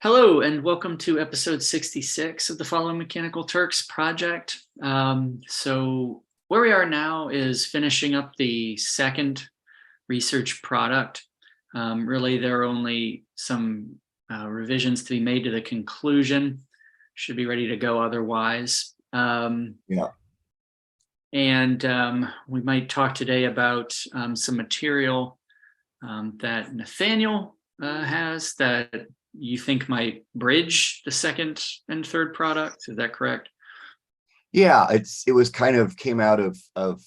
Hello, and welcome to episode 66 of the Follow Mechanical Turks project. So where we are now is finishing up the second research product. Really, there are only some revisions to be made to the conclusion. Should be ready to go otherwise. Yeah. And we might talk today about some material that Nathaniel has that you think might bridge the second and third product. Is that correct? Yeah, it was kind of came out of not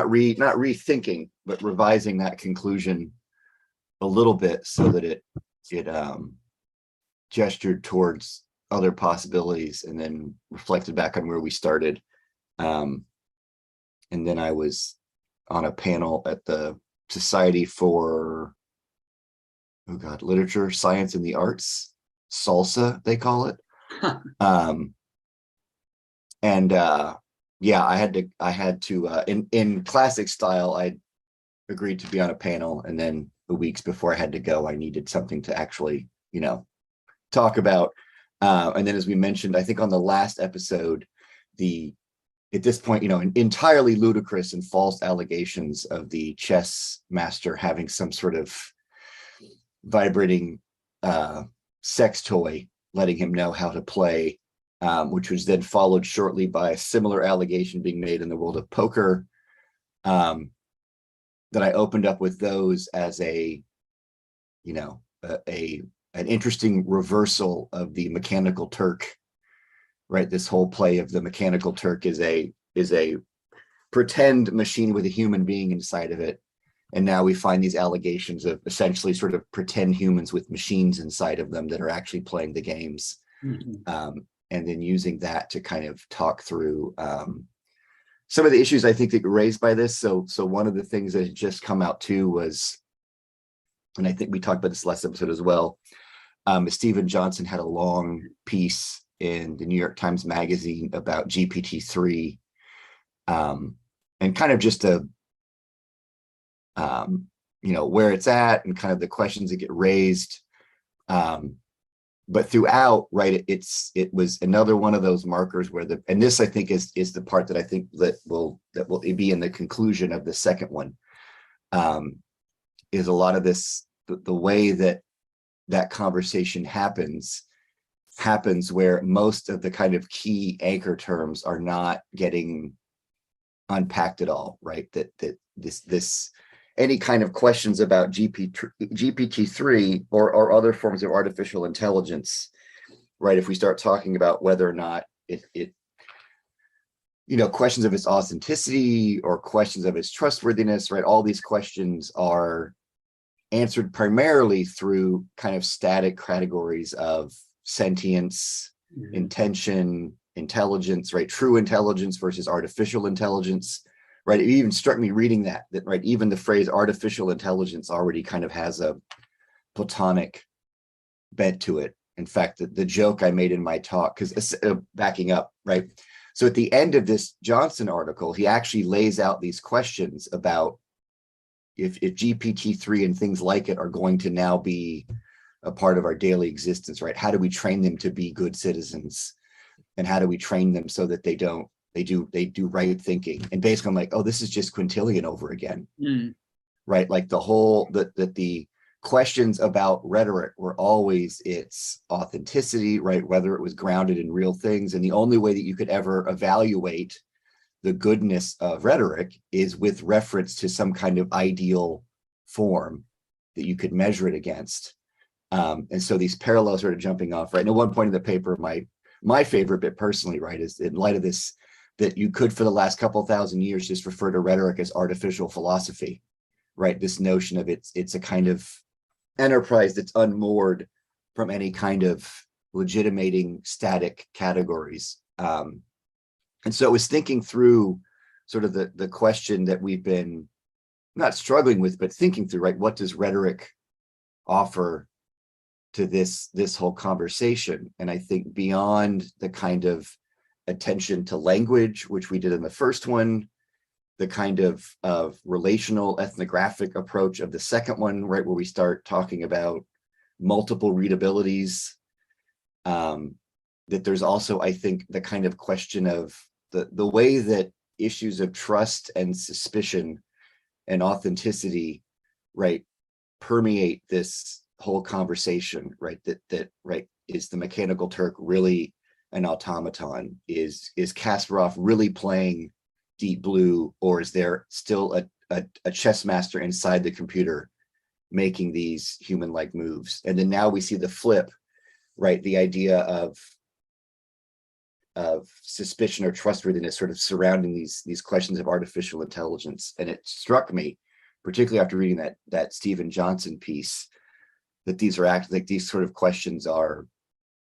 rethinking, but revising that conclusion a little bit so that it gestured towards other possibilities and then reflected back on where we started. And then I was on a panel at the Society for Literature, Science, and the Arts, SALSA, they call it. Yeah, I had to in classic style, I agreed to be on a panel, and then the weeks before I had to go, I needed something to actually, talk about. And then, as we mentioned, I think on the last episode, at this point, entirely ludicrous and false allegations of the chess master having some sort of vibrating sex toy letting him know how to play, which was then followed shortly by a similar allegation being made in the world of poker, that I opened up with those as an interesting reversal of the mechanical Turk, right? This whole play of the mechanical Turk is a pretend machine with a human being inside of it. And now we find these allegations of essentially sort of pretend humans with machines inside of them that are actually playing the games. Mm-hmm. And then using that to kind of talk through some of the issues I think that were raised by this. So one of the things that had just come out too was, and I think we talked about this last episode as well, Stephen Johnson had a long piece in the New York Times Magazine about GPT-3, and kind of just where it's at and kind of the questions that get raised. But throughout, right, it was another one of those markers where and this I think is the part that I think that will be in the conclusion of the second one, is a lot of this, the way that conversation happens where most of the kind of key anchor terms are not getting unpacked at all, right? That this any kind of questions about GPT-3 or other forms of artificial intelligence, right? If we start talking about whether or not it questions of its authenticity or questions of its trustworthiness, right? All these questions are answered primarily through kind of static categories of sentience, mm-hmm. intention, intelligence, right? True intelligence versus artificial intelligence. Right. It even struck me reading that right, even the phrase artificial intelligence already kind of has a Platonic bent to it. In fact, the joke I made in my talk, because backing up, right? So at the end of this Johnson article, he actually lays out these questions about if GPT-3 and things like it are going to now be a part of our daily existence, right? How do we train them to be good citizens? And how do we train them so that they do right thinking? And basically I'm like, oh, this is just Quintilian over again. Right? Like the questions about rhetoric were always its authenticity, right? Whether it was grounded in real things. And the only way that you could ever evaluate the goodness of rhetoric is with reference to some kind of ideal form that you could measure it against. And so these parallels started jumping off, right? And at one point in the paper, my favorite bit personally, right, is in light of this, that you could, for the last couple thousand years, just refer to rhetoric as artificial philosophy, right? This notion of it's a kind of enterprise that's unmoored from any kind of legitimating static categories. And so it was thinking through sort of the question that we've been not struggling with, but thinking through, right? What does rhetoric offer to this whole conversation? And I think beyond the kind of attention to language, which we did in the first one, the kind of relational ethnographic approach of the second one, right, where we start talking about multiple readabilities. That there's also, I think, the kind of question of the way that issues of trust and suspicion and authenticity, right, permeate this whole conversation, right? That right, is the Mechanical Turk really an automaton? Is Kasparov really playing Deep Blue, or is there still a chess master inside the computer making these human-like moves? And then now we see the flip, right? The idea of suspicion or trustworthiness sort of surrounding these questions of artificial intelligence. And it struck me, particularly after reading that Stephen Johnson piece, that these are like these sort of questions are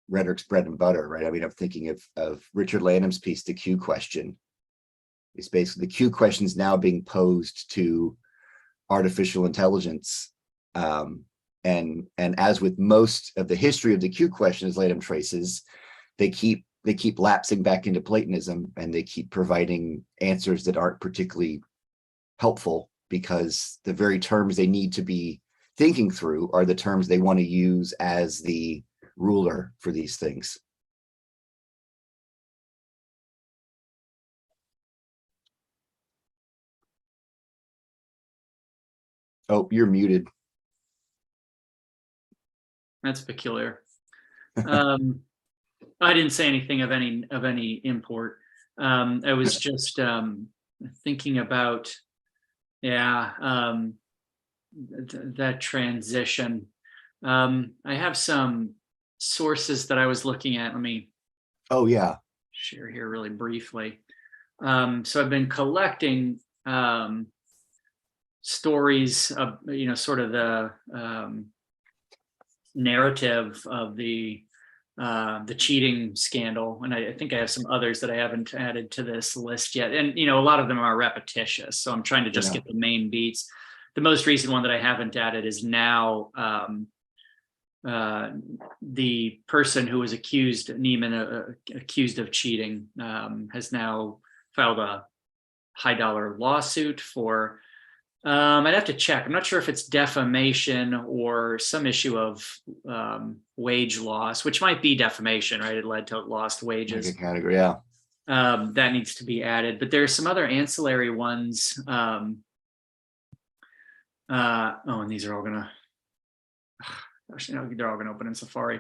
rhetoric's bread and butter, right? I mean, I'm thinking of Richard Lanham's piece, The Q Question. It's basically the Q questions now being posed to artificial intelligence. And as with most of the history of the Q question, as Lanham traces, they keep lapsing back into Platonism, and they keep providing answers that aren't particularly helpful, because the very terms they need to be thinking through are the terms they want to use as the ruler for these things. Oh, you're muted. That's peculiar. I didn't say anything of any import. I was just thinking about, that transition. I have some sources that I was looking at. Let me share here really briefly. So I've been collecting stories of, sort of the narrative of the cheating scandal, and I think I have some others that I haven't added to this list yet, and a lot of them are repetitious, so I'm trying to just get the main beats. The most recent one that I haven't added is now the person who was accused, Neiman, accused of cheating, has now filed a high dollar lawsuit for I'd have to check. I'm not sure if it's defamation or some issue of wage loss, which might be defamation, right? It led to lost wages. Like a category, yeah. That needs to be added. But there's some other ancillary ones. And these are all gonna, they're all gonna open in Safari.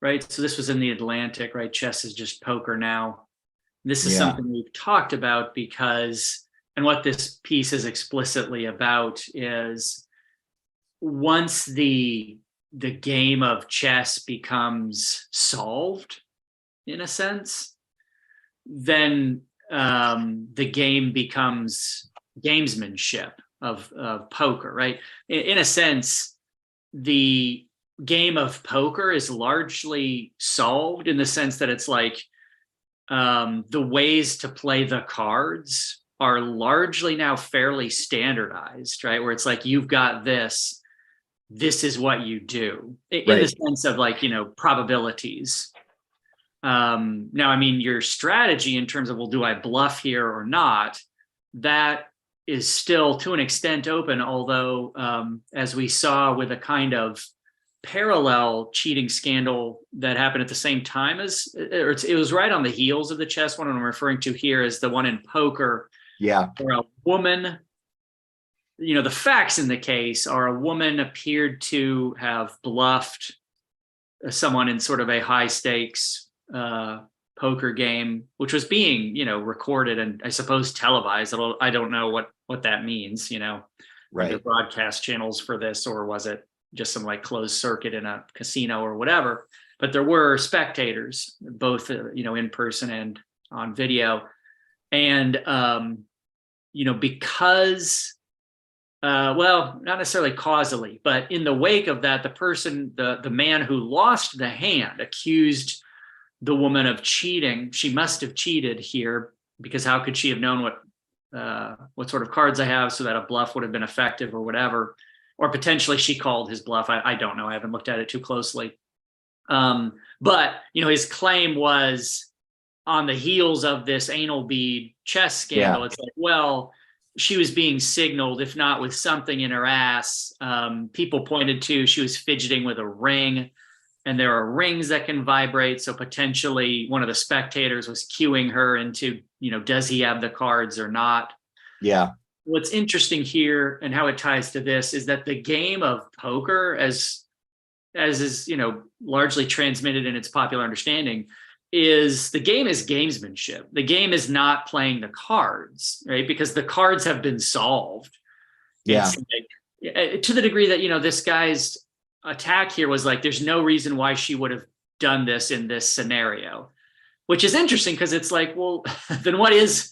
Right. So this was in the Atlantic, right? Chess is just poker now. This is something we've talked about because, and what this piece is explicitly about is, once the game of chess becomes solved, in a sense, then the game becomes gamesmanship of poker, right? In a sense, the game of poker is largely solved in the sense that it's like, the ways to play the cards are largely now fairly standardized, right? Where it's like, you've got this is what you do, in the sense of like, probabilities. Now, I mean, your strategy in terms of, well, do I bluff here or not? That is still to an extent open, although as we saw with a kind of parallel cheating scandal that happened at the same time as, or it was right on the heels of the chess one. I'm referring to here is the one in poker. Yeah. Where a woman, the facts in the case are a woman appeared to have bluffed someone in sort of a high stakes poker game, which was being, recorded and I suppose televised. I don't know what that means, right. The broadcast channels for this, or was it just some like closed circuit in a casino or whatever, but there were spectators, both, in person and on video. And, because, well, not necessarily causally, but in the wake of that, the person, the man who lost the hand accused the woman of cheating. She must have cheated here, because how could she have known what sort of cards I have, so that a bluff would have been effective or whatever. Or potentially she called his bluff. I don't know. I haven't looked at it too closely. But, his claim was on the heels of this anal bead chess scandal. Yeah. It's like, well, she was being signaled, if not with something in her ass. People pointed to she was fidgeting with a ring, and there are rings that can vibrate. So potentially one of the spectators was cueing her into, does he have the cards or not? Yeah. What's interesting here and how it ties to this is that the game of poker, as is, largely transmitted in its popular understanding, is the game is gamesmanship. The game is not playing the cards, right? Because the cards have been solved. Yeah. It's like, to the degree that, this guy's attack here was like, there's no reason why she would have done this in this scenario, which is interesting because it's like, well, then what is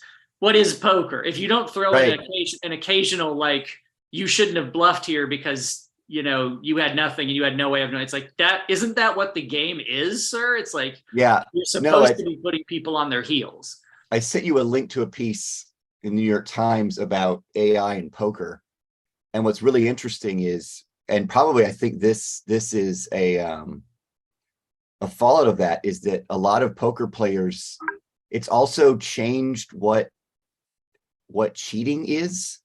poker? If you don't throw in an occasional, like, you shouldn't have bluffed here because you had nothing and you had no way of knowing. It's like, that isn't that what the game is, sir? It's like, yeah, you're supposed to be putting people on their heels. I sent you a link to a piece in New York Times about AI and poker. And what's really interesting is, and probably I think this is a fallout of that, is that a lot of poker players, it's also changed what cheating is.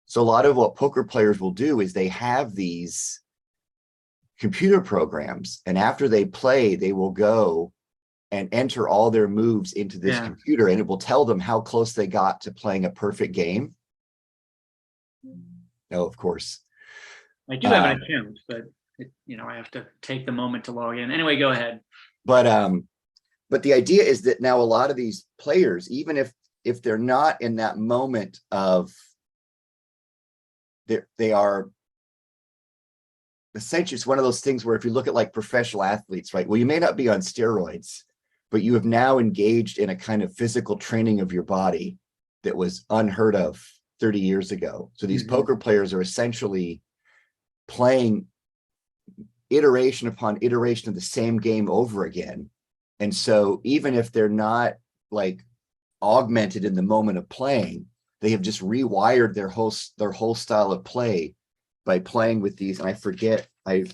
So a lot of what poker players will do is they have these computer programs, and after they play, they will go and enter all their moves into this computer, and it will tell them how close they got to playing a perfect game. No, of course. I do have an account, but I have to take the moment to log in. Anyway, go ahead. But the idea is that now a lot of these players, even if they're not in that moment of, they are essentially, it's one of those things where if you look at like professional athletes, right? Well, you may not be on steroids, but you have now engaged in a kind of physical training of your body that was unheard of 30 years ago. So these poker players are essentially playing iteration upon iteration of the same game over again. And so even if they're not like augmented in the moment of playing, they have just rewired their whole style of play by playing with these. And I forget, I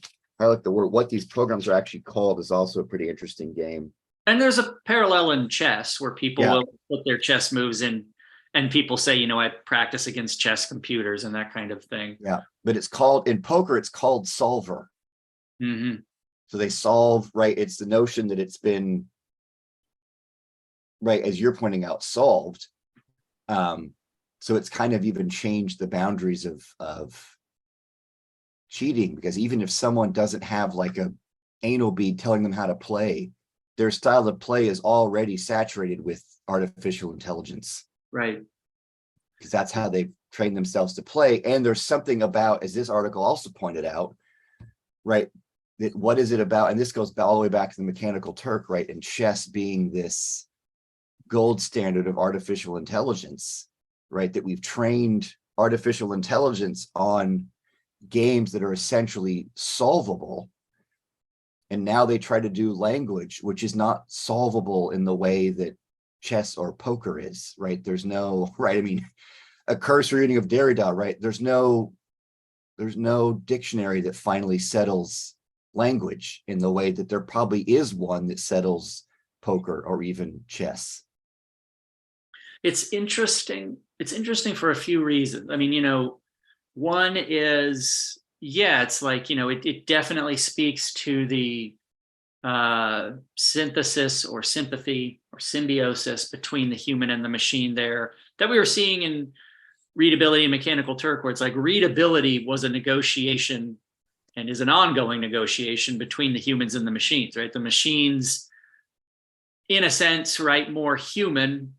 like the word, what these programs are actually called is also a pretty interesting game. And there's a parallel in chess where people will put their chess moves in, and people say, I practice against chess computers and that kind of thing. Yeah, but it's called, in poker, it's called solver. So they solve, right? It's the notion that it's been, right, as you're pointing out, solved. So it's kind of even changed the boundaries of cheating, because even if someone doesn't have like a anal bead telling them how to play, their style of play is already saturated with artificial intelligence. Right. Because that's how they've trained themselves to play. And there's something about, as this article also pointed out, right, that what is it about, and this goes all the way back to the Mechanical Turk, right, and chess being this gold standard of artificial intelligence, right, that we've trained artificial intelligence on games that are essentially solvable, and now they try to do language which is not solvable in the way that chess or poker is, right? There's no, right, I mean, a cursory reading of Derrida, right, there's no dictionary that finally settles language in the way that there probably is one that settles poker or even chess. It's interesting for a few reasons. I mean, one is, it's like, it definitely speaks to the synthesis or sympathy or symbiosis between the human and the machine there that we were seeing in Readability and Mechanical Turk, where it's like readability was a negotiation and is an ongoing negotiation between the humans and the machines, right? The machines, in a sense, right, more human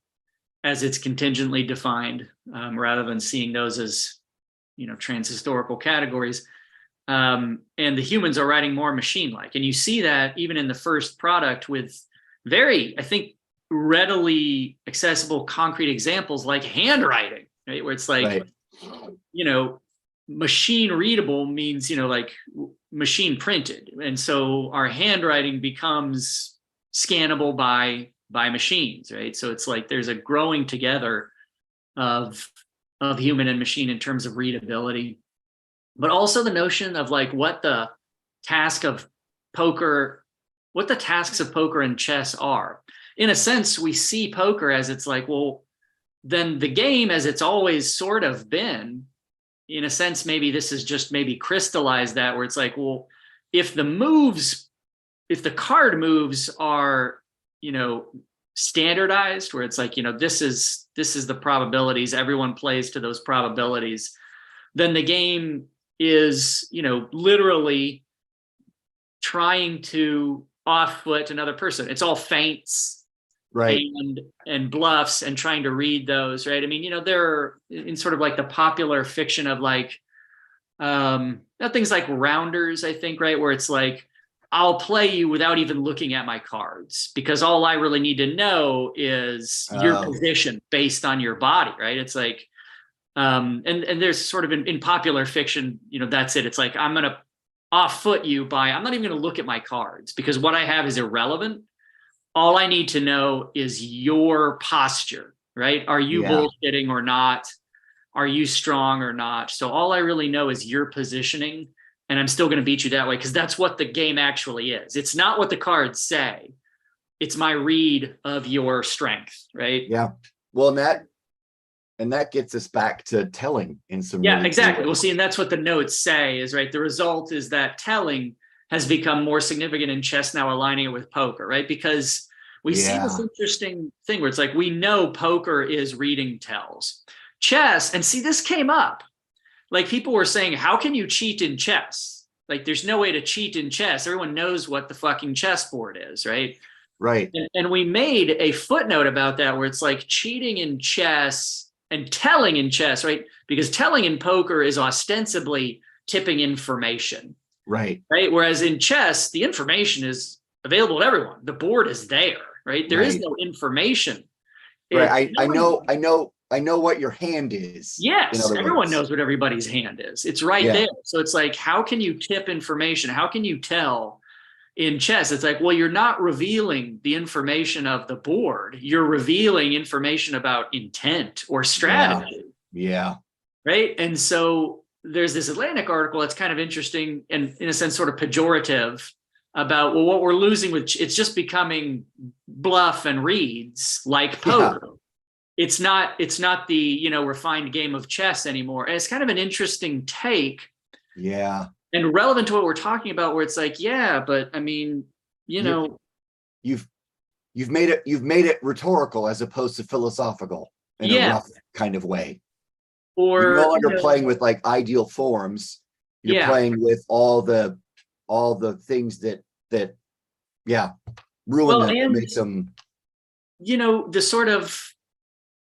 as it's contingently defined, rather than seeing those as, transhistorical categories. And the humans are writing more machine-like. And you see that even in the first product with very, I think, readily accessible concrete examples like handwriting, right? Where it's like, machine readable means, like machine printed. And so our handwriting becomes scannable by machines, right? So it's like there's a growing together of human and machine in terms of readability, but also the notion of like what the tasks of poker and chess are. In a sense, we see poker as it's like, well, then the game, as it's always sort of been, in a sense, maybe this is just maybe crystallized that, where it's like, well, if the moves, if the card moves are, you know, standardized, where it's like, you know, this is the probabilities, everyone plays to those probabilities, then the game is, you know, literally trying to off foot another person. It's all feints, Right. and bluffs, and trying to read those, right? I mean, you know, there are, in sort of like the popular fiction of like things like rounders, I think, right, where it's like, I'll play you without even looking at my cards, because all I really need to know is your Oh, position based on your body, right? It's like, and there's sort of in popular fiction, you know, that's it. It's like, I'm gonna off foot you by, I'm not even gonna look at my cards, because what I have is irrelevant. All I need to know is your posture, right? Are you yeah. bullshitting or not? Are you strong or not? So all I really know is your positioning, and I'm still going to beat you that way, because that's what the game actually is. It's not what the cards say. It's my read of your strength, right? Yeah. Well, and that gets us back to telling in some Yeah, really cool exactly. Well, ways. see, and that's what the notes say is, right, the result is that telling has become more significant in chess now, aligning it with poker, right? Because we see this Yeah. interesting thing where it's like, we know poker is reading tells. Chess, and see, this came up. Like, people were saying, how can you cheat in chess? Like, there's no way to cheat in chess. Everyone knows what the fucking chessboard is, right? Right. And we made a footnote about that, where it's like, cheating in chess and telling in chess, right? Because telling in poker is ostensibly tipping information, Right. right? Whereas in chess, the information is available to everyone. The board is there, right? There is Right. no information. Right. I Telling, know, I know what your hand is, in yes, other everyone words. knows what everybody's hand is. It's right Yeah. there. So it's like, how can you tip information? How can you tell in chess? It's like, well, you're not revealing the information of the board. You're revealing information about intent or Yeah. strategy, Yeah. right? And so there's this Atlantic article that's kind of interesting and, in a sense, sort of pejorative about, well, what we're losing with it's just becoming bluff and reads like Yeah. poker. It's not the, you know, refined game of chess anymore. And it's kind of an interesting take Yeah. and relevant to what we're talking about, where it's like, yeah, but I mean, you You know, you've you've made it rhetorical as opposed to philosophical in a yeah, rough kind of way. You're no or you longer know, playing with like ideal forms. You're yeah, playing with all the things that yeah, ruin well, them or and make them. you know, the sort of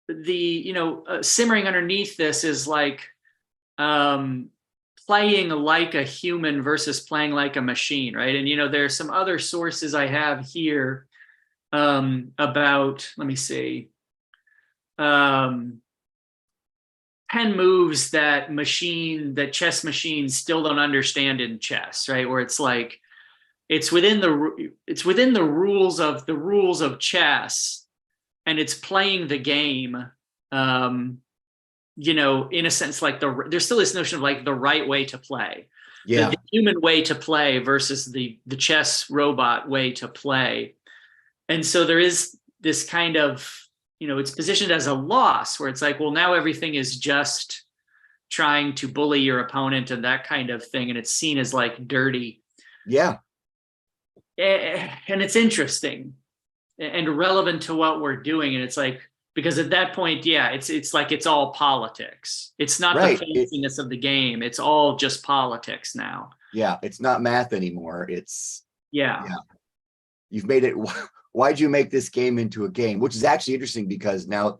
the, you know, simmering underneath this is like, um playing like a human versus playing like a machine, right? And you know, there's some other sources I have here, about, let me see, um 10 moves that chess machines still don't understand in chess, right? Where it's like, it's within the rules of chess, and it's playing the game, um you know, in a sense, like there's still this notion of like the right way to play, the Yeah. human way to play versus the chess robot way to play. And so there is this kind of, you know, it's positioned as a loss, where it's like, well, now everything is just trying to bully your opponent and that kind of thing, and it's seen as like dirty. Yeah. And it's interesting and relevant to what we're doing, and it's like, because at that point, yeah, it's like, it's all politics. It's not the Right. fanciness of the game, it's all just politics now. Yeah. It's not math anymore. It's Yeah, yeah. You've made it. Why'd you make this game into a game? Which is actually interesting because now,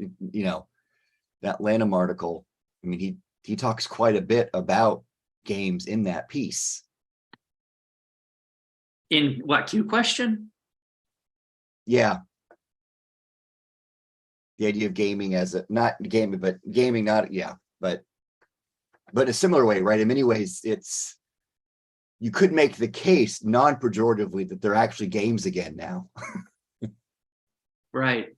that Lanham article, I mean, he talks quite a bit about games in that piece. in what, Q question? Yeah. The idea of gaming as a not gaming, but gaming, not yeah, but in a similar way, right? In many ways, it's you could make the case non-pejoratively that they're actually games again now. Right.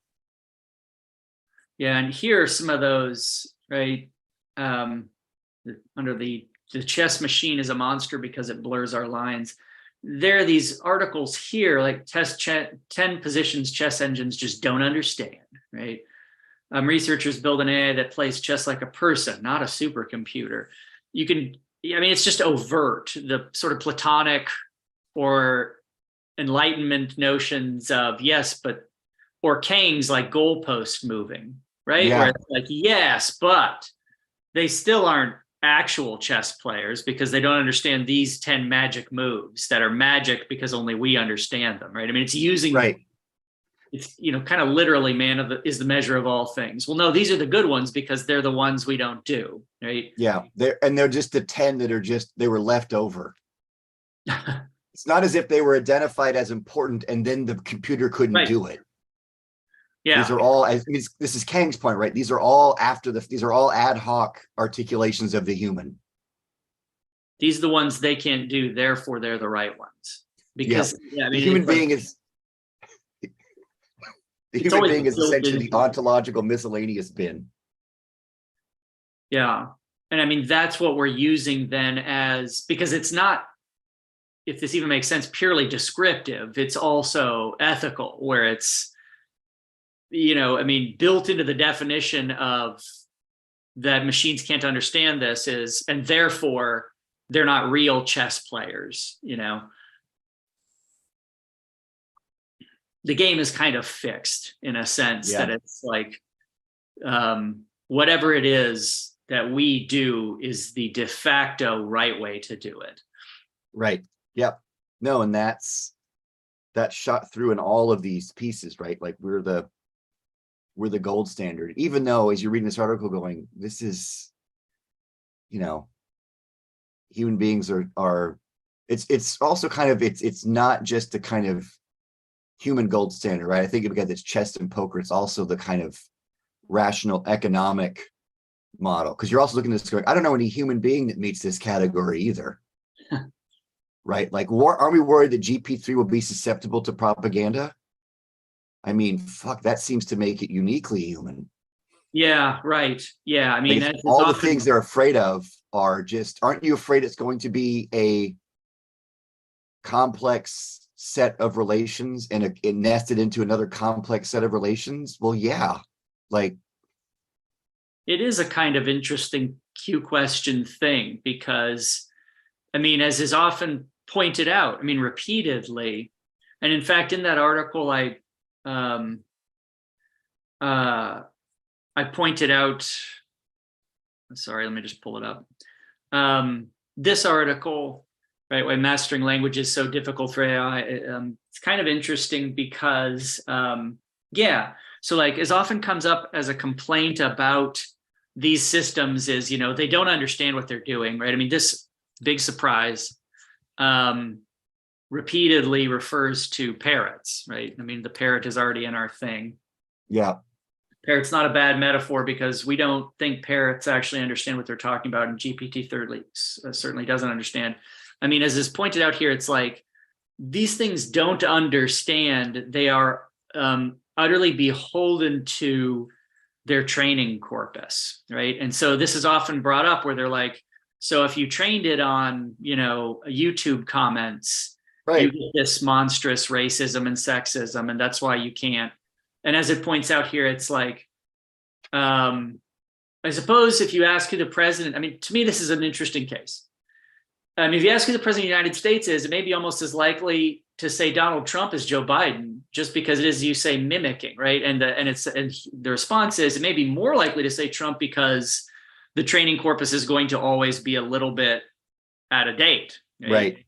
Yeah, and here are some of those, right? um Under the chess machine is a monster because it blurs our lines. There are these articles here, like 10 positions chess engines just don't understand, right? researchers build an AI that plays chess like a person, not a supercomputer. You can, I mean, it's just overt, the sort of Platonic or Enlightenment notions of yes, but, or Kang's like goalpost moving, right? Yeah. Where it's like, yes, but they still aren't actual chess players because they don't understand these 10 magic moves that are magic because only we understand them, right? I mean, it's using, Right. it's, you know, kind of literally is the measure of all things. Well, no, these are the good ones because they're the ones we don't do, right? Yeah. They're just the 10 that are just, they were left over. It's not as if they were identified as important and then the computer couldn't Right. do it. Yeah. These are all, this is Kang's point, right? These are all these are all ad hoc articulations of the human. These are the ones they can't do, therefore they're the right ones. Because yeah, I mean, the human it's like, being is the it's human always being is built essentially the into, ontological miscellaneous bin. yeah. And I mean, that's what we're using then as, because it's not, if this even makes sense, purely descriptive, it's also ethical, where it's, you know, I mean, built into the definition of that machines can't understand this is, and therefore they're not real chess players, you know. The game is kind of fixed in a sense that it's like, whatever it is that we do is the de facto right way to do it. Right. Yep. No, and that's shot through in all of these pieces, right? Like we're the gold standard, even though as you're reading this article going, this is, you know, human beings are it's also kind of, it's not just the kind of human gold standard, right? I think because it's chess and poker, it's also the kind of rational economic model, because you're also looking at this going, I don't know any human being that meets this category either. Right? Like, aren't we worried that GP3 will be susceptible to propaganda? I mean, fuck, that seems to make it uniquely human. Yeah, right. Yeah, I mean, like all the things they're afraid of are just, aren't you afraid it's going to be a complex set of relations and it nested into another complex set of relations? Well, yeah, like it is a kind of interesting Q question thing because, I mean, as is often pointed out, I mean, repeatedly, and in fact, in that article, I pointed out, sorry, let me just pull it up. This article, right, why mastering language is so difficult for AI, it's kind of interesting because, yeah, so like as often comes up as a complaint about these systems is, you know, they don't understand what they're doing, right? I mean, this big surprise repeatedly refers to parrots, right? I mean, the parrot is already in our thing. Yeah. Parrot's not a bad metaphor because we don't think parrots actually understand what they're talking about, and GPT certainly doesn't understand. I mean, as is pointed out here, it's like these things don't understand. They are utterly beholden to their training corpus, right? And so this is often brought up where they're like, so if you trained it on, you know, YouTube comments, you get this monstrous racism and sexism, and that's why you can't. And as it points out here, it's like, I suppose if you ask who the president, I mean, to me, this is an interesting case. If you ask who the president of the United States is, it may be almost as likely to say Donald Trump as Joe Biden, just because it is, you say, mimicking, right? And the response is it may be more likely to say Trump because the training corpus is going to always be a little bit out of date, right?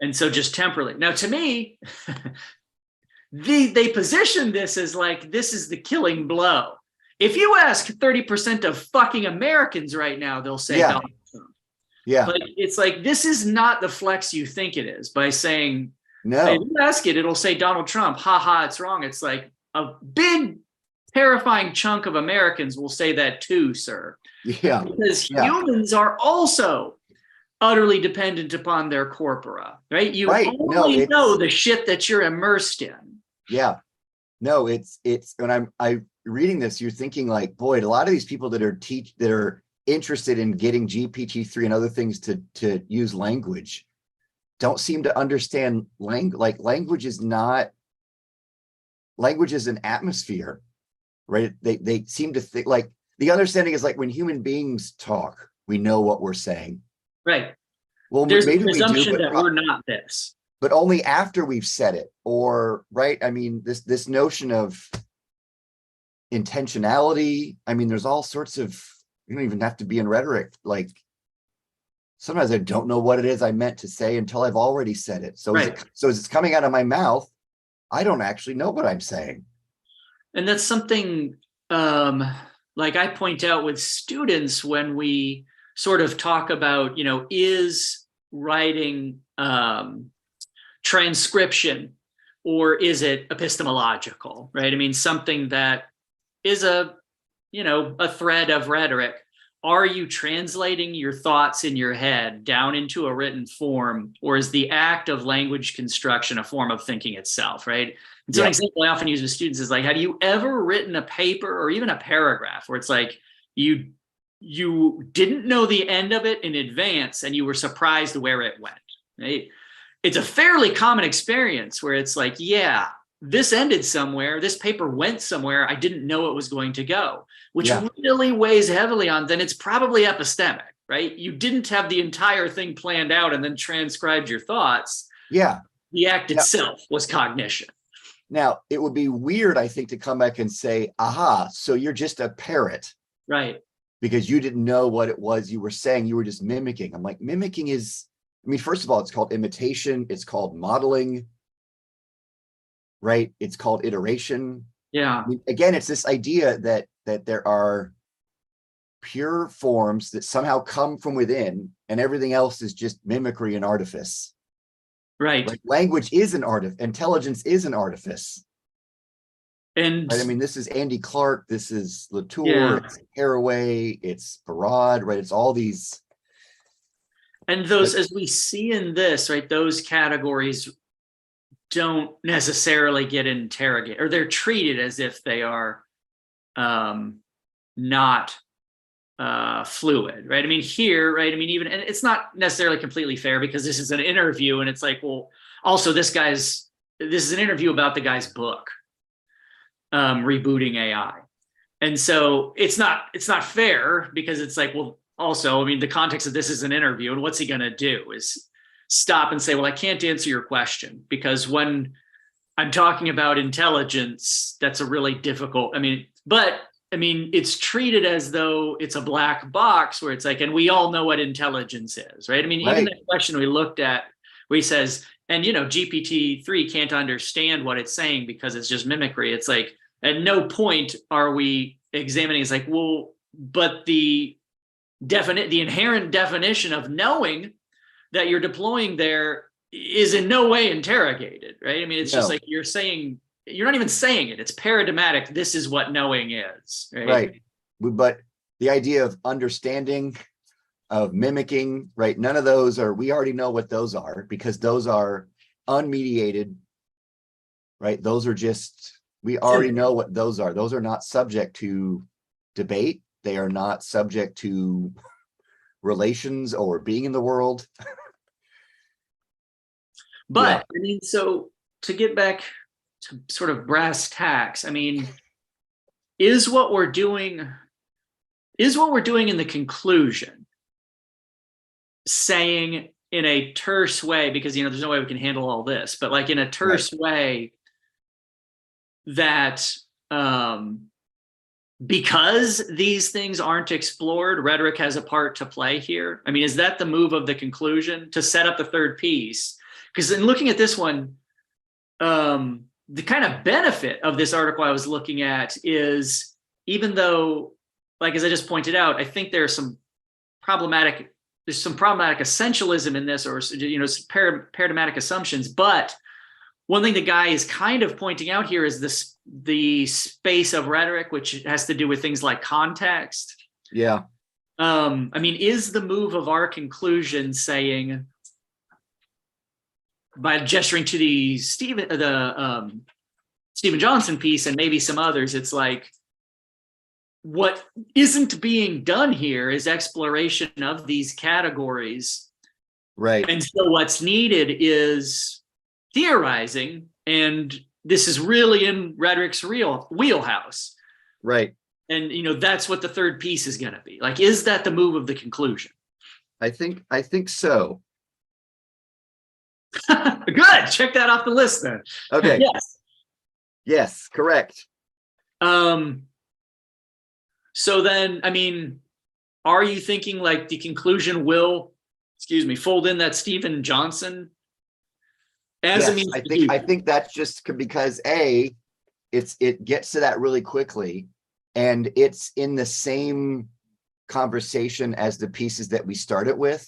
And so just temporarily. Now, to me, they position this as like, this is the killing blow. If you ask 30% of fucking Americans right now, they'll say Donald Trump. Yeah. But it's like, this is not the flex you think it is by saying, no. If you ask it, it'll say Donald Trump. Ha ha, it's wrong. It's like a big, terrifying chunk of Americans will say that too, sir. Yeah. Because humans are also utterly dependent upon their corpora, right? You only know the shit that you're immersed in. Yeah. No, it's when I'm reading this, you're thinking like, boy, a lot of these people that are interested in getting GPT-3 and other things to use language don't seem to understand language. Like language is an atmosphere, right? They seem to think like the understanding is like when human beings talk, we know what we're saying. Right. Well, There's a maybe we do, presumption that we're not this. but only after we've said it, or right. I mean, this notion of intentionality. I mean, there's all sorts of, you don't even have to be in rhetoric. Like sometimes I don't know what it is I meant to say until I've already said it. So Right. as it's coming out of my mouth, I don't actually know what I'm saying. And that's something like I point out with students when we sort of talk about, is writing transcription or is it epistemological, right? I mean, something that is a thread of rhetoric. Are you translating your thoughts in your head down into a written form, or is the act of language construction a form of thinking itself, right? And so an example I often use with students is like, have you ever written a paper or even a paragraph where it's like you didn't know the end of it in advance and you were surprised where it went, right? It's a fairly common experience where it's like, yeah, this ended somewhere, this paper went somewhere, I didn't know it was going to go, which really weighs heavily on, then it's probably epistemic, right? You didn't have the entire thing planned out and then transcribed your thoughts. Yeah. The act itself was cognition. Now, it would be weird, I think, to come back and say, aha, so you're just a parrot. Right. Because you didn't know what it was you were saying, you were just mimicking. I'm like, mimicking is, I mean, first of all, it's called imitation, it's called modeling, right? It's called iteration. Yeah. I mean, again, it's this idea that there are pure forms that somehow come from within and everything else is just mimicry and artifice. Right. Like language is an artifice, intelligence is an artifice. And right? I mean, this is Andy Clark, this is Latour, it's Haraway, it's Barad, right? It's all these. And those, as we see in this, right, those categories don't necessarily get interrogated, or they're treated as if they are not fluid, right? I mean, here, right? I mean, even, and it's not necessarily completely fair because this is an interview and it's like, well, also this is an interview about the guy's book, Rebooting AI. And so it's not fair because it's like, well, also, I mean, the context of this is an interview and what's he going to do is stop and say, well, I can't answer your question because when I'm talking about intelligence, that's a really difficult, but it's treated as though it's a black box where it's like, and we all know what intelligence is, right? I mean, even the question we looked at where he says, and GPT-3 can't understand what it's saying because it's just mimicry. It's like, at no point are we examining, it's like, well, but the inherent definition of knowing that you're deploying there is in no way interrogated, right? I mean, it's just like you're saying, you're not even saying it. It's paradigmatic. This is what knowing is, right? Right. But the idea of understanding, of mimicking, right? None of those are, we already know what those are because those are unmediated, right? Those are just, we already know what those are. Those are not subject to debate. They are not subject to relations or being in the world. But I mean, so to get back to sort of brass tacks, I mean, is what we're doing in the conclusion saying in a terse way, because there's no way we can handle all this, but like in a terse way that because these things aren't explored, rhetoric has a part to play here? I mean, is that the move of the conclusion to set up the third piece? Because in looking at this one, the kind of benefit of this article I was looking at is, even though, like, as I just pointed out, I think there's some problematic essentialism in this, or paradigmatic assumptions. But one thing the guy is kind of pointing out here is the space of rhetoric, which has to do with things like context. Yeah. I mean, is the move of our conclusion saying, by gesturing to the Stephen Johnson piece and maybe some others, it's like, what isn't being done here is exploration of these categories. Right. And so what's needed is theorizing, and this is really in rhetoric's real wheelhouse. Right. And that's what the third piece is going to be. Like, is that the move of the conclusion? I think so. Good. Check that off the list then. Okay. Yes. Yes, correct. So then, I mean, are you thinking like the conclusion will, fold in that Stephen Johnson as a Yes, means I to think do I that? think that's just because it gets to that really quickly, and it's in the same conversation as the pieces that we started with.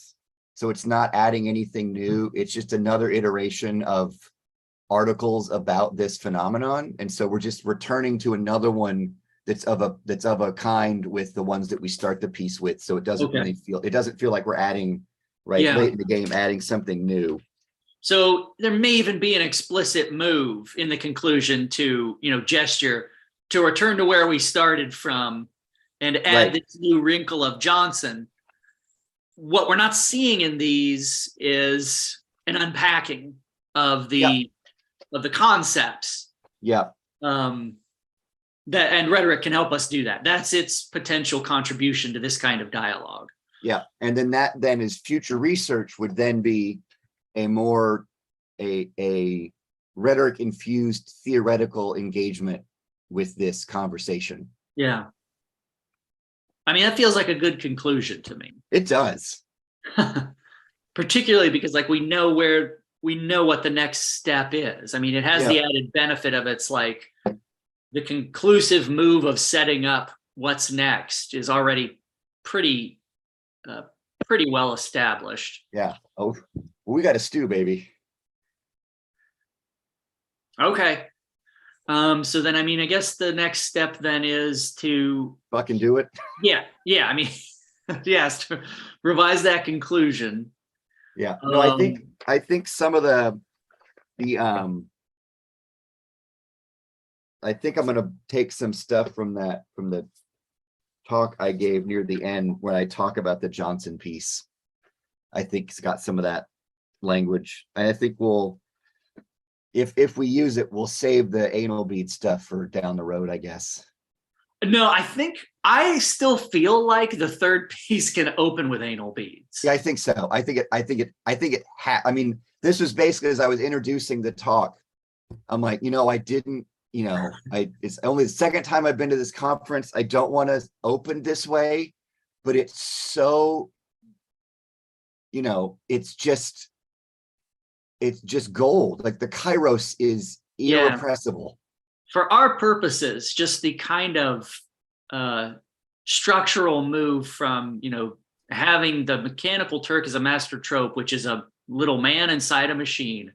So it's not adding anything new. It's just another iteration of articles about this phenomenon. And so we're just returning to another one that's of a kind with the ones that we start the piece with. So it doesn't Okay. really feel like we're adding right Yeah. late in the game, adding something new. So there may even be an explicit move in the conclusion to, gesture to return to where we started from and add Right. this new wrinkle of Johnson. What we're not seeing in these is an unpacking of Yeah. the concepts. Yeah. That and rhetoric can help us do that. That's its potential contribution to this kind of dialogue. Yeah. And then that then is future research would then be a more a rhetoric infused theoretical engagement with this conversation. Yeah. I mean, that feels like a good conclusion to me. It does. Particularly because like we know what the next step is. I mean, it has Yeah. the added benefit of it's like the conclusive move of setting up what's next is already pretty pretty well established. Yeah. Oh, we got a stew, baby. Okay. So then, I mean, I guess the next step then is to, Fucking do it. yeah. I mean, yes, to revise that conclusion. Yeah. No, I think some of the I think I'm gonna take some stuff from the talk I gave near the end when I talk about the Johnson piece. I think it's got some of that language. And I think if we use it, we'll save the anal bead stuff for down the road, I guess. No, I think I still feel like the third piece can open with anal beads. Yeah, I think so. I mean, this was basically as I was introducing the talk. I'm like, I didn't, it's only the second time I've been to this conference. I don't want to open this way, but it's so, it's just gold. Like the Kairos is irrepressible. For our purposes, just the kind of structural move from, having the mechanical Turk as a master trope, which is a little man inside a machine,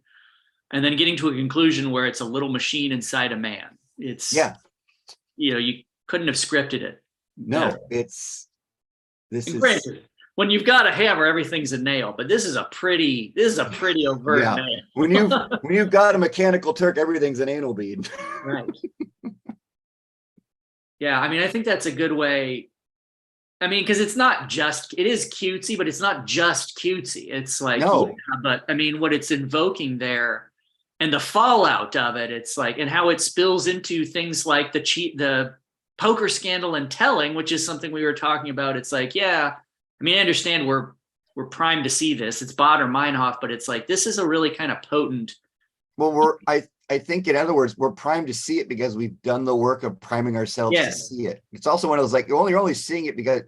and then getting to a conclusion where it's a little machine inside a man. It's, you couldn't have scripted it. No, granted, when you've got a hammer, everything's a nail, but this is a pretty overt nail. when you've got a mechanical Turk, everything's an anal bead. Right. Yeah, I mean, I think that's a good way. I mean, because it is cutesy, but it's not just cutesy. It's like, no. But I mean, what it's invoking there and the fallout of it, it's like, and how it spills into things like the poker scandal and telling, which is something we were talking about. It's like, yeah, I mean, I understand we're primed to see this. It's Baader Meinhof, but it's like, this is a really kind of potent. Well, I think, in other words, we're primed to see it because we've done the work of priming ourselves to see it. It's also one of those like you're only seeing it because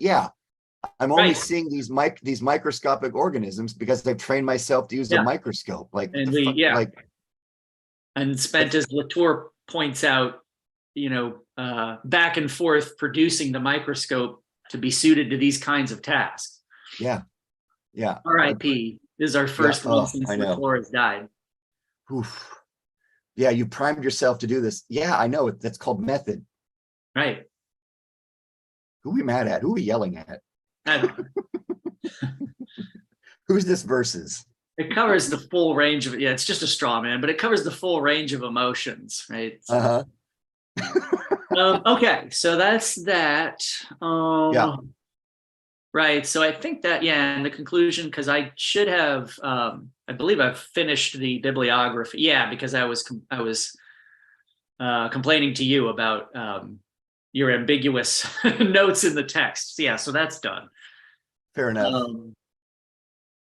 I'm only seeing these microscopic organisms because I've trained myself to use a microscope. Like and spent, as Latour points out, back and forth producing the microscope to be suited to these kinds of tasks. Yeah. R.I.P. This is our first one since Latour has died. Oof. Yeah, you primed yourself to do this. Yeah, I know it. That's called method. Right. Who are we mad at? Who are we yelling at? Who's this versus? It covers the full range of it. Yeah, it's just a straw man, but it covers the full range of emotions, right? Uh-huh. Okay, so that's that. Yeah. Right. So I think that, in the conclusion, because I should have, I believe I've finished the bibliography. Yeah, because I was complaining to you about your ambiguous notes in the text. Yeah, so that's done. Fair enough.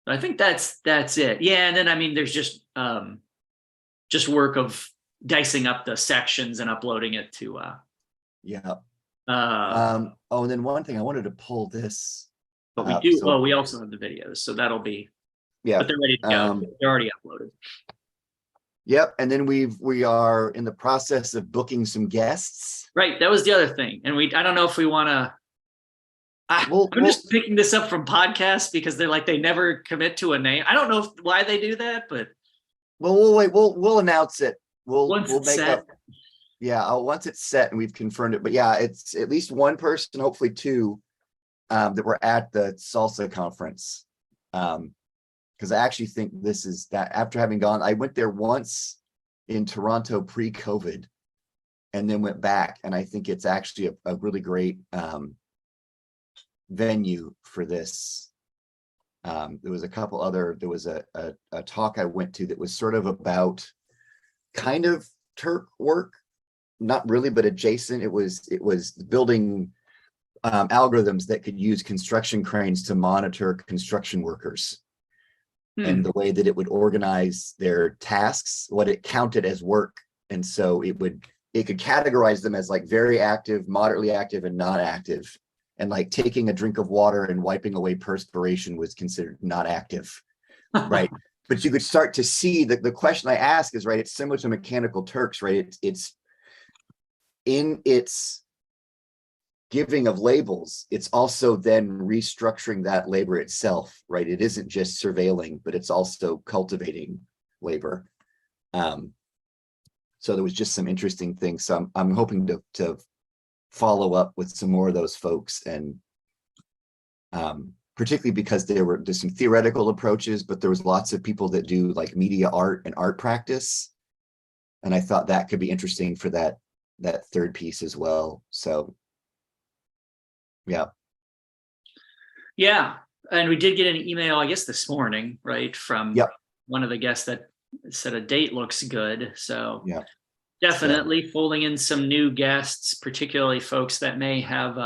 I think that's it. Yeah, and then I mean, there's just work of dicing up the sections and uploading it to. Yeah. Uh, Oh, and then one thing I wanted to pull this but we up. do. So Well, we also have the videos, so that'll be. yeah. But they're ready to go. They're already uploaded. Yep. And then we are in the process of booking some guests. Right. That was the other thing, and I don't know if we want to. I'm just picking this up from podcasts because they never commit to a name. I don't know why they do that, but we'll wait. We'll announce it. We'll make set. up. Yeah, once it's set and we've confirmed it. But yeah, it's at least one person, hopefully two, that were at the salsa conference. Because I actually think this is that after having gone, I went there once in Toronto pre-COVID and then went back. And I think it's actually a really great venue for this. There was a talk I went to that was sort of about kind of Turk work, not really, but adjacent. It was building algorithms that could use construction cranes to monitor construction workers and the way that it would organize their tasks, what it counted as work. And so it could categorize them as like very active, moderately active, and not active. And like taking a drink of water and wiping away perspiration was considered not active, right? But you could start to see that the question I ask is, right, it's similar to Mechanical Turks, right? It's in its giving of labels, it's also then restructuring that labor itself, right? It isn't just surveilling, but it's also cultivating labor. So there was just some interesting things. So I'm hoping to follow up with some more of those folks, and particularly because there's some theoretical approaches, but there was lots of people that do like media art and art practice. And I thought that could be interesting for that third piece as well. So yeah. Yeah. And we did get an email, I guess this morning, right, from one of the guests that said a date looks good. So yeah, definitely folding in some new guests, particularly folks that may have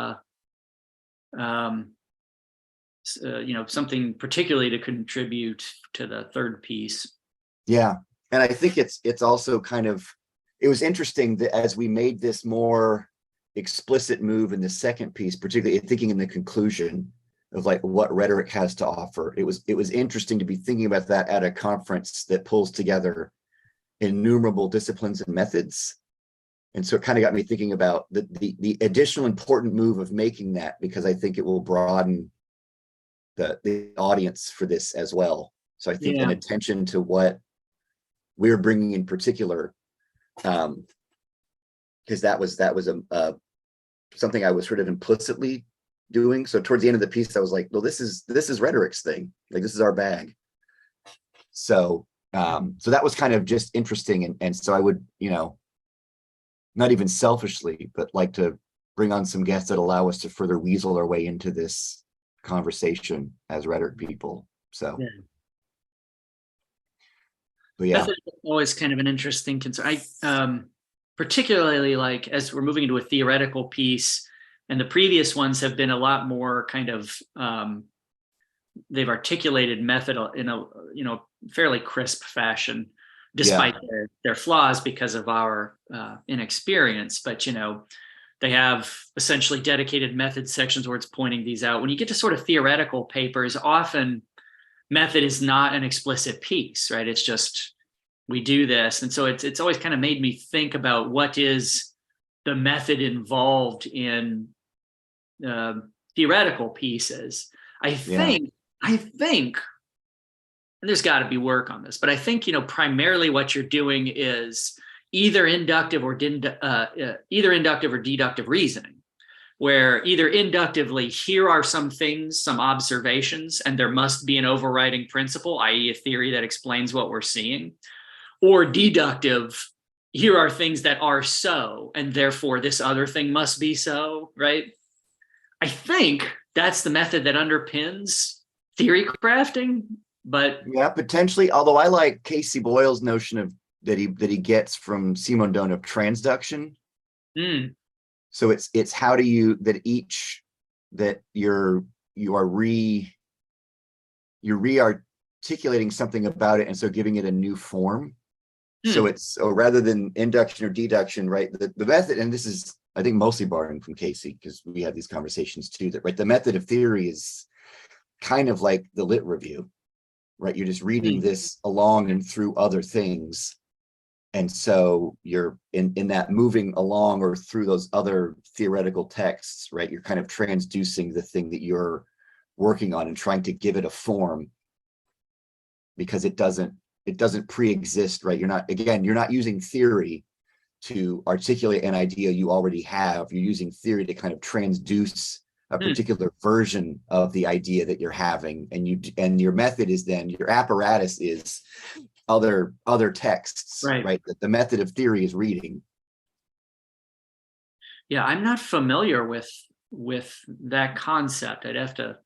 something particularly to contribute to the third piece. Yeah. And I think it's also kind of, it was interesting that as we made this more explicit move in the second piece, particularly thinking in the conclusion of like what rhetoric has to offer, it was interesting to be thinking about that at a conference that pulls together innumerable disciplines and methods. And so it kind of got me thinking about the additional important move of making that, because I think it will broaden the audience for this as well. So I think in attention to what we're bringing in particular, because that was something I was sort of implicitly doing. So towards the end of the piece, I was like, well, this is rhetoric's thing. Like, this is our bag. So so that was kind of just interesting. And so I would, not even selfishly, but like to bring on some guests that allow us to further weasel our way into this conversation as rhetoric people. So but yeah, that's always kind of an interesting concern. I particularly like as we're moving into a theoretical piece, and the previous ones have been a lot more kind of they've articulated method in a fairly crisp fashion, despite their flaws because of our inexperience. But they have essentially dedicated method sections where it's pointing these out. When you get to sort of theoretical papers, often method is not an explicit piece, right? It's just, we do this. And so it's always kind of made me think about what is the method involved in theoretical pieces. I think, and there's got to be work on this, but I think, primarily what you're doing is either inductive or deductive reasoning, where either inductively, here are some things, some observations, and there must be an overriding principle, i.e. a theory that explains what we're seeing, or deductive, here are things that are so, and therefore this other thing must be so, right? I think that's the method that underpins theory crafting, but yeah, potentially. Although I like Casey Boyle's notion of that he gets from Simondon of transduction. So it's how do you that each that you're re-articulating something about it, and so giving it a new form. So it's so rather than induction or deduction, right? The method, and this is I think mostly borrowing from Casey because we had these conversations too. That right, the method of theory is kind of like the lit review, right? You're just reading this along and through other things. And so you're in that moving along or through those other theoretical texts, right? You're kind of transducing the thing that you're working on and trying to give it a form because it doesn't pre-exist, right? You're not using theory to articulate an idea you already have. You're using theory to kind of transduce a particular version of the idea that you're having, and your method is then your apparatus is other texts, right? That the method of theory is reading. Yeah, I'm not familiar with that concept. I'd have to.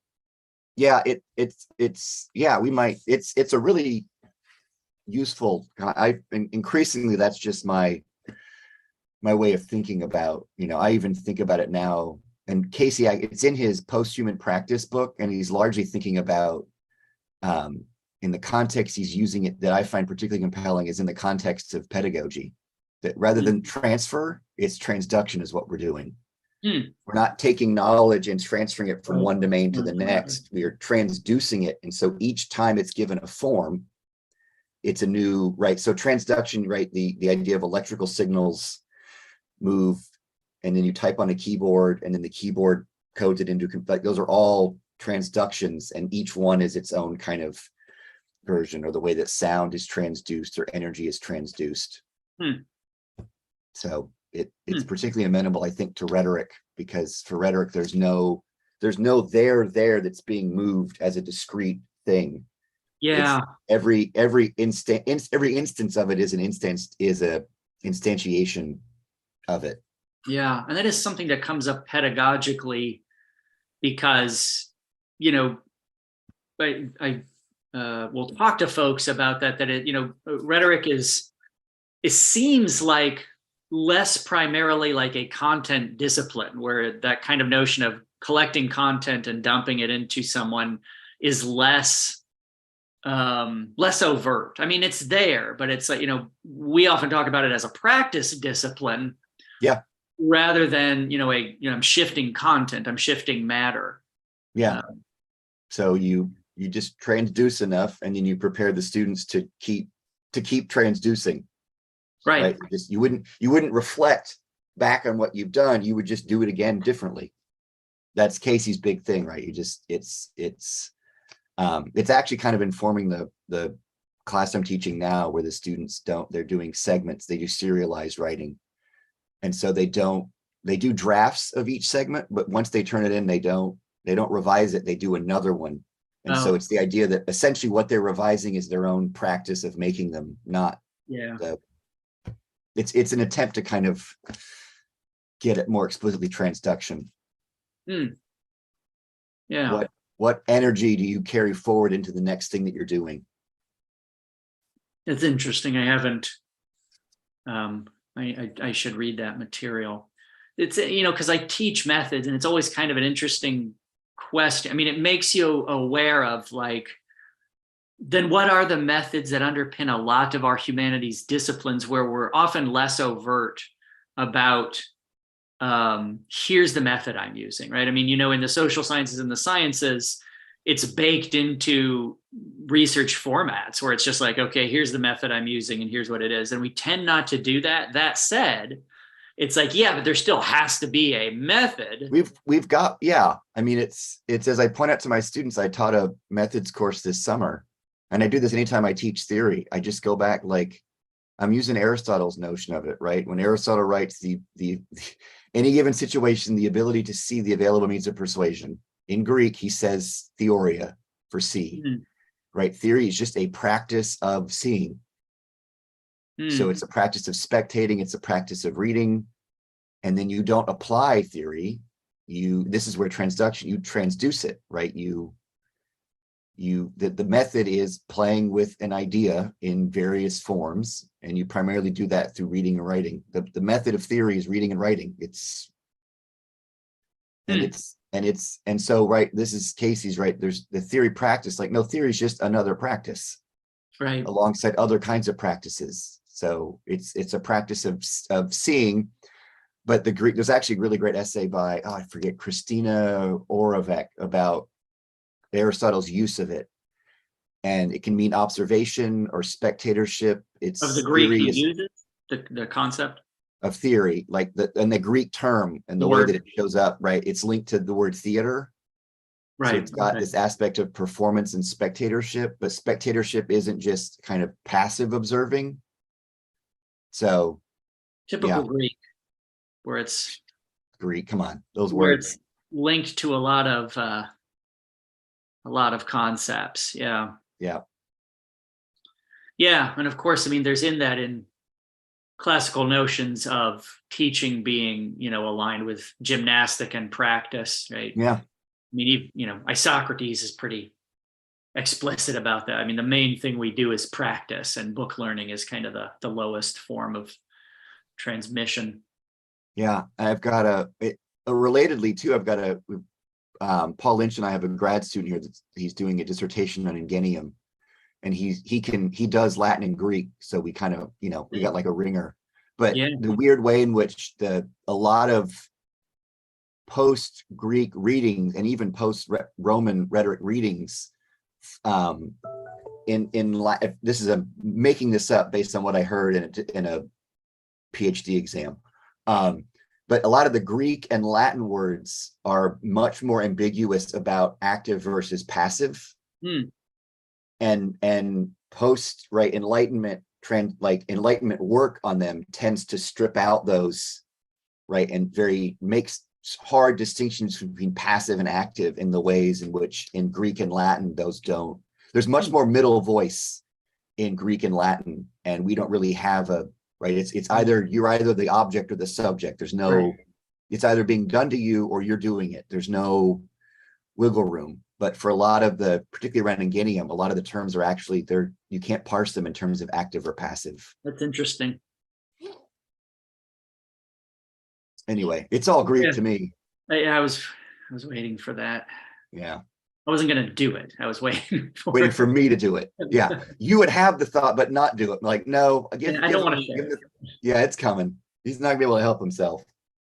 Yeah, it's a really useful. I increasingly that's just my way of thinking about. I even think about it now. And Casey, it's in his post-human practice book, and he's largely thinking about in the context he's using it that I find particularly compelling is in the context of pedagogy, that rather than transfer, it's transduction is what we're doing. We're not taking knowledge and transferring it from one domain to the next. We are transducing it. And so each time it's given a form, it's a new, right? So transduction, right? The idea of electrical signals move, and then you type on a keyboard, and then the keyboard codes it into, like those are all transductions, and each one is its own kind of version, or the way that sound is transduced or energy is transduced. So it's particularly amenable, I think, to rhetoric, because for rhetoric there's no there that's being moved as a discrete thing. Yeah, it's every instance of it is a instantiation of it. Yeah, and that is something that comes up pedagogically because I will talk to folks about that rhetoric it seems like less primarily like a content discipline, where that kind of notion of collecting content and dumping it into someone is less overt. I mean, it's there, but it's like, we often talk about it as a practice discipline. Yeah. Rather than, I'm shifting content, I'm shifting matter. Yeah. So you just transduce enough, and then you prepare the students to keep transducing. Right. You wouldn't reflect back on what you've done. You would just do it again differently. That's Casey's big thing, right? It's actually kind of informing the class I'm teaching now, where the students they're doing segments. They do serialized writing. And so they do drafts of each segment, but once they turn it in, they don't revise it. They do another one. And so it's the idea that essentially what they're revising is their own practice of making them, not it's an attempt to kind of get it more explicitly transduction. Yeah. What energy do you carry forward into the next thing that you're doing? It's interesting. I haven't, I should read that material. It's, because I teach methods, and it's always kind of an interesting question. I mean, it makes you aware of then what are the methods that underpin a lot of our humanities disciplines, where we're often less overt about, here's the method I'm using, right? I mean, in the social sciences and the sciences, it's baked into research formats where it's just like, okay, here's the method I'm using and here's what it is. And we tend not to do that. That said, it's like, yeah, but there still has to be a method. We've got, I mean, it's as I point out to my students, I taught a methods course this summer, and I do this anytime I teach theory. I just go back, like I'm using Aristotle's notion of it, right? When Aristotle writes the any given situation, the ability to see the available means of persuasion. In Greek, he says theoria for see, right? Theory is just a practice of seeing. So it's a practice of spectating. It's a practice of reading. And then you don't apply theory. This is where transduction, you transduce it, right? The method is playing with an idea in various forms, and you primarily do that through reading and writing. The method of theory is reading and writing. It's And and so, right, this is Casey's, right? There's the theory practice, like no, theory is just another practice Right. alongside other kinds of practices. So it's a practice of seeing. But the Greek, there's actually a really great essay by, I forget, Christina Oravec about Aristotle's use of it. And it can mean observation or spectatorship. Of the It's Greek theory he is uses, the concept, of theory, like and the Greek term and the the way word. that it shows up, right? It's linked to the word theater. So Right. it's got Okay. this aspect of performance and spectatorship, but spectatorship isn't just kind of passive observing. So Typical yeah, Greek, where it's Greek, come on, those words. linked to a lot of concepts. Yeah. Yeah. Yeah. And of course, I mean, there's in classical notions of teaching being, aligned with gymnastic and practice, right? Yeah. I mean, Isocrates is pretty explicit about that. I mean, the main thing we do is practice, and book learning is kind of the lowest form of transmission. Yeah. I've got relatedly too, I've got Paul Lynch and I have a grad student here that he's doing a dissertation on Ingenium, and he does Latin and Greek. So we kind of, we got like a ringer, but Yeah. the weird way in which a lot of post-Greek readings and even post-Roman rhetoric readings, this is making this up based on what I heard in a PhD exam. But a lot of the Greek and Latin words are much more ambiguous about active versus passive. And post Enlightenment Enlightenment work on them tends to strip out those, right, and makes hard distinctions between passive and active in the ways in which in Greek and Latin those don't. There's much more middle voice in Greek and Latin, and we don't really have right. It's either you're either the object or the subject. There's no, right. It's either being done to you or you're doing it. There's no wiggle room. But for a lot of particularly around Ingenium, a lot of the terms are actually you can't parse them in terms of active or passive. That's interesting. Anyway, it's all Greek to me. I was waiting for that. Yeah. I wasn't going to do it. I was waiting for me to do it. Yeah. You would have the thought, but not do it. Like, no, I don't want to share it. Yeah, it's coming. He's not gonna be able to help himself.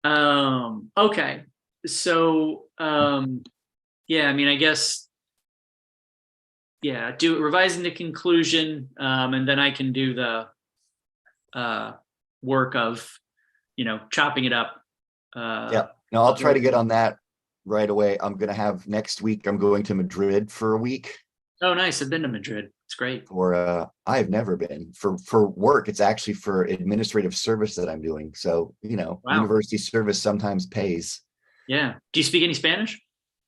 Okay. So, yeah, I mean, I guess, yeah, revising the conclusion, and then I can do the work of, chopping it up. Yeah, no, I'll try to get on that right away. Next week, I'm going to Madrid for a week. Oh, nice. I've been to Madrid. It's great. I've never been for work. It's actually for administrative service that I'm doing. So, wow. University service sometimes pays. Yeah. Do you speak any Spanish?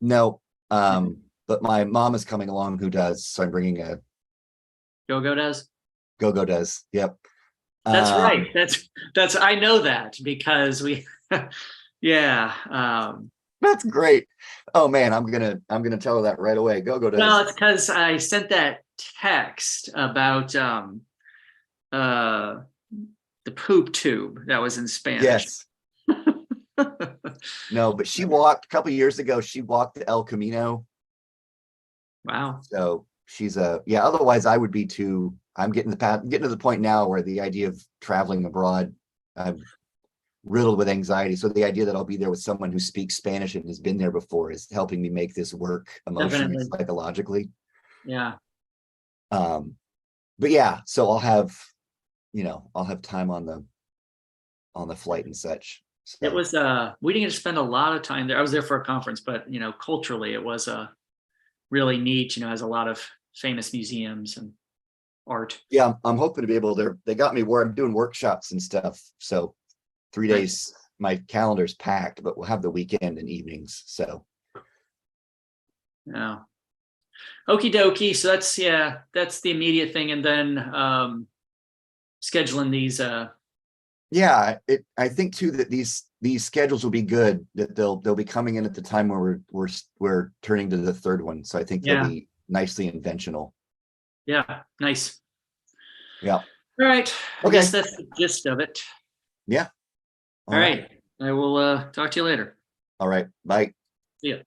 No. But my mom is coming along who does. So I'm bringing a Go does. Go does. Yep. That's right. That's I know that because we yeah. That's great. Oh man, I'm gonna tell her that right away. Go does. Well, it's because I sent that text about the poop tube that was in Spanish. Yes. No, but she walked a couple of years ago. She walked the El Camino. Wow. So she's otherwise I would be too. I'm getting to the point now where the idea of traveling abroad, I'm riddled with anxiety. So the idea that I'll be there with someone who speaks Spanish and has been there before is helping me make this work emotionally, definitely. Psychologically. Yeah. But yeah, so I'll have time on the flight and such. So. It was we didn't get to spend a lot of time there. I was there for a conference, but culturally it was really neat. Has a lot of famous museums and art. Yeah, I'm hoping to be able to. They got me where I'm doing workshops and stuff. So 3 days, my calendar's packed, but we'll have the weekend and evenings. So yeah. Okie dokie. So that's the immediate thing, and then scheduling these. Yeah, I think too that these schedules will be good. That they'll be coming in at the time where we're turning to the third one. So I think they'll be nicely inventional. Yeah, nice. Yeah. All right. Okay. I guess that's the gist of it. Yeah. All right. I will talk to you later. All right. Bye. Yeah.